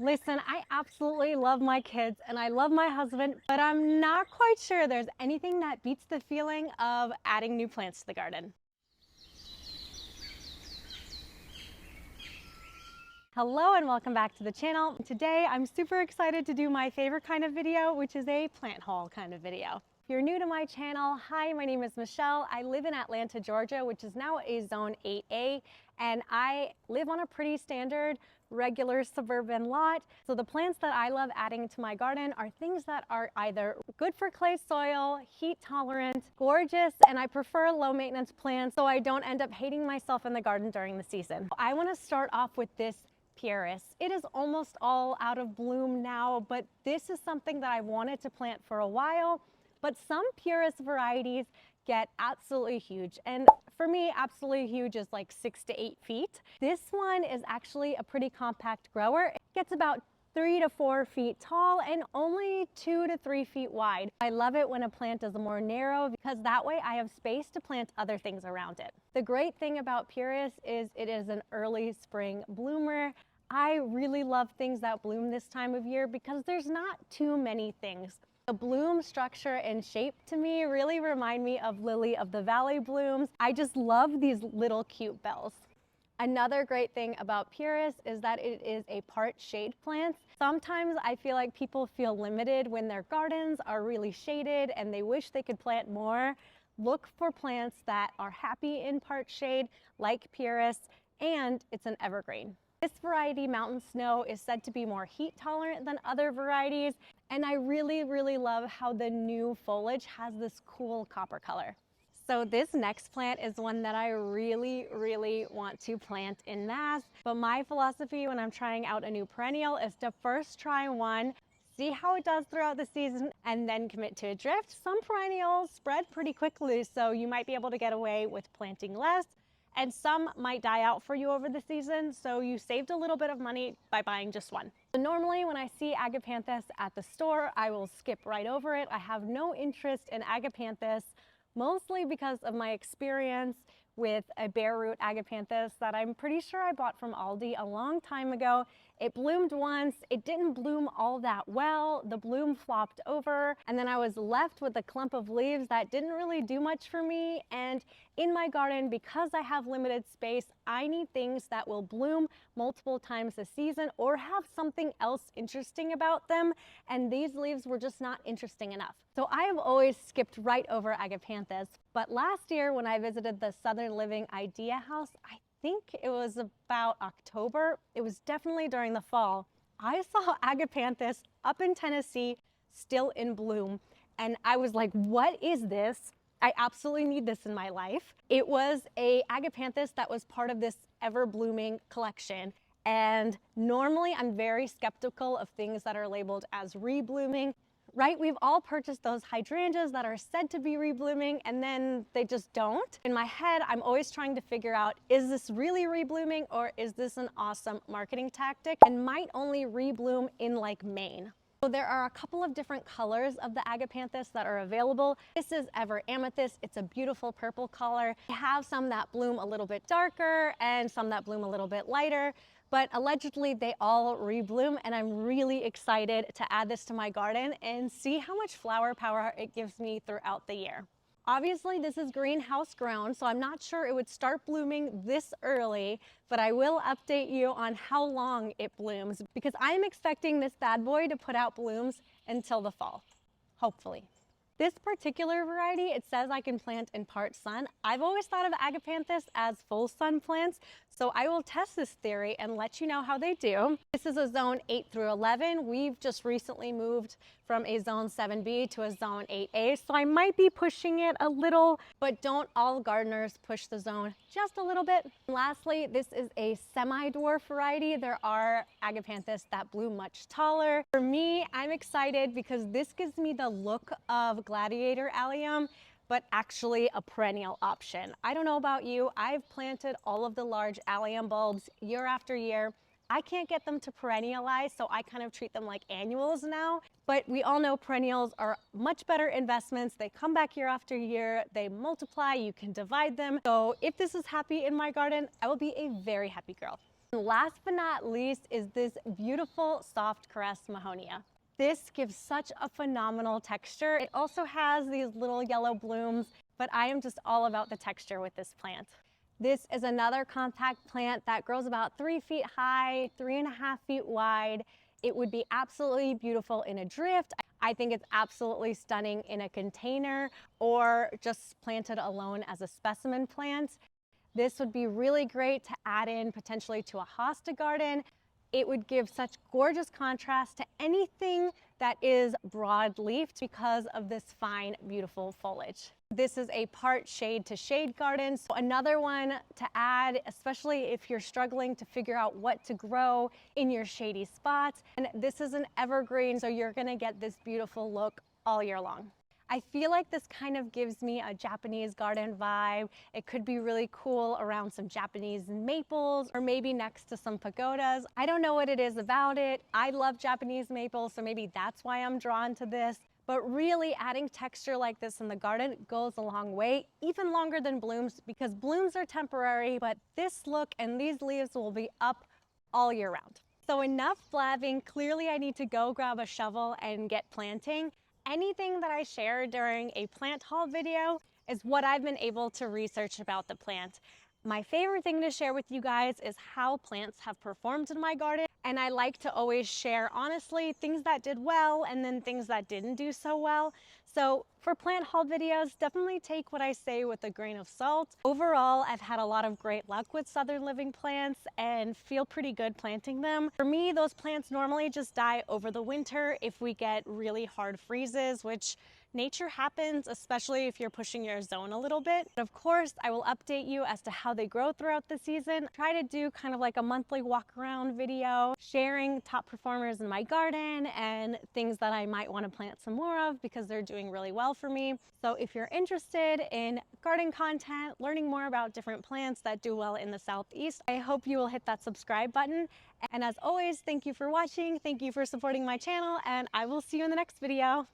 Listen, I absolutely love my kids and I love my husband, but I'm not quite sure there's anything that beats the feeling of adding new plants to the garden. Hello and welcome back to the channel. Today I'm super excited to do my favorite kind of video, which is a plant haul kind of video. If you're new to my channel, hi, my name is Michelle. I live in Atlanta, Georgia, which is now a zone 8A, and I live on a pretty standard regular suburban lot. So the plants that I love adding to my garden are things that are either good for clay soil, heat tolerant, gorgeous, and I prefer low maintenance plants so I don't end up hating myself in the garden during the season. I want to start off with this Pieris. It is almost all out of bloom now, but this is something that I wanted to plant for a while. But some Pieris varieties get absolutely huge. And for me, absolutely huge is like 6 to 8 feet. This one is actually a pretty compact grower. It gets about 3 to 4 feet tall and only 2 to 3 feet wide. I love it when a plant is more narrow because that way I have space to plant other things around it. The great thing about Pieris is it is an early spring bloomer. I really love things that bloom this time of year because there's not too many things. The bloom structure and shape to me really remind me of lily of the valley blooms. I just love these little cute bells. Another great thing about Pieris is that it is a part shade plant. Sometimes I feel like people feel limited when their gardens are really shaded and they wish they could plant more. Look for plants that are happy in part shade like Pieris, and it's an evergreen. This variety, Mountain Snow, is said to be more heat tolerant than other varieties, and I really love how the new foliage has this cool copper color. So this next plant is one that I really want to plant in mass, but my philosophy when I'm trying out a new perennial is to first try one, see how it does throughout the season, and then commit to a drift. Some perennials spread pretty quickly, so you might be able to get away with planting less, and some might die out for you over the season, so you saved a little bit of money by buying just one. So normally when I see agapanthus at the store, I will skip right over it. I have no interest in agapanthus, mostly because of my experience with a bare root agapanthus that I'm pretty sure I bought from Aldi a long time ago. It bloomed once, it didn't bloom all that well, the bloom flopped over, and then I was left with a clump of leaves that didn't really do much for me. And in my garden, because I have limited space, I need things that will bloom multiple times a season or have something else interesting about them, and these leaves were just not interesting enough. So I have always skipped right over agapanthus, but last year when I visited the Southern Living Idea House, I think it was about October, it was definitely during the fall, I saw agapanthus up in Tennessee still in bloom, and I was like, what is this? I absolutely need this in my life. It was a agapanthus that was part of this ever blooming collection. And normally I'm very skeptical of things that are labeled as reblooming, right? We've all purchased those hydrangeas that are said to be reblooming and then they just don't. In my head, I'm always trying to figure out, is this really reblooming or is this an awesome marketing tactic and might only rebloom in like Maine? So there are a couple of different colors of the agapanthus that are available. This is Ever Amethyst. It's a beautiful purple color. I have some that bloom a little bit darker and some that bloom a little bit lighter, but allegedly they all rebloom, and I'm really excited to add this to my garden and see how much flower power it gives me throughout the year. Obviously, this is greenhouse grown, so I'm not sure it would start blooming this early, but I will update you on how long it blooms because I'm expecting this bad boy to put out blooms until the fall, hopefully. This particular variety, it says I can plant in part sun. I've always thought of agapanthus as full sun plants, so I will test this theory and let you know how they do. This is a zone 8 through 11. We've just recently moved from a zone 7B to a zone 8A, so I might be pushing it a little, but don't all gardeners push the zone just a little bit? And lastly, this is a semi-dwarf variety. There are agapanthus that bloom much taller. For me, I'm excited because this gives me the look of gladiator allium, but actually a perennial option. I don't know about you, I've planted all of the large allium bulbs year after year. I can't get them to perennialize, so I kind of treat them like annuals now. But we all know perennials are much better investments. They come back year after year, they multiply, you can divide them. So if this is happy in my garden, I will be a very happy girl. And last but not least is this beautiful soft caress mahonia. This gives such a phenomenal texture. It also has these little yellow blooms, but I am just all about the texture with this plant. This is another compact plant that grows about 3 feet high, 3.5 feet wide. It would be absolutely beautiful in a drift. I think it's absolutely stunning in a container or just planted alone as a specimen plant. This would be really great to add in potentially to a hosta garden. It would give such gorgeous contrast to anything that is broad-leafed because of this fine, beautiful foliage. This is a part shade to shade garden. So another one to add, especially if you're struggling to figure out what to grow in your shady spots. And this is an evergreen, so you're gonna get this beautiful look all year long. I feel like this kind of gives me a Japanese garden vibe. It could be really cool around some Japanese maples or maybe next to some pagodas. I don't know what it is about it. I love Japanese maples, so maybe that's why I'm drawn to this. But really adding texture like this in the garden goes a long way, even longer than blooms, because blooms are temporary, but this look and these leaves will be up all year round. So enough blabbing. Clearly I need to go grab a shovel and get planting. Anything that I share during a plant haul video is what I've been able to research about the plant. My favorite thing to share with you guys is how plants have performed in my garden. And I like to always share, honestly, things that did well and then things that didn't do so well. So for plant haul videos, definitely take what I say with a grain of salt. Overall, I've had a lot of great luck with southern living plants and feel pretty good planting them. For me, those plants normally just die over the winter if we get really hard freezes, which nature happens, especially if you're pushing your zone a little bit. But of course, I will update you as to how they grow throughout the season. Try to do kind of like a monthly walk around video, sharing top performers in my garden and things that I might want to plant some more of because they're doing really well for me. So if you're interested in garden content, learning more about different plants that do well in the Southeast, I hope you will hit that subscribe button. And as always, thank you for watching. Thank you for supporting my channel, and I will see you in the next video.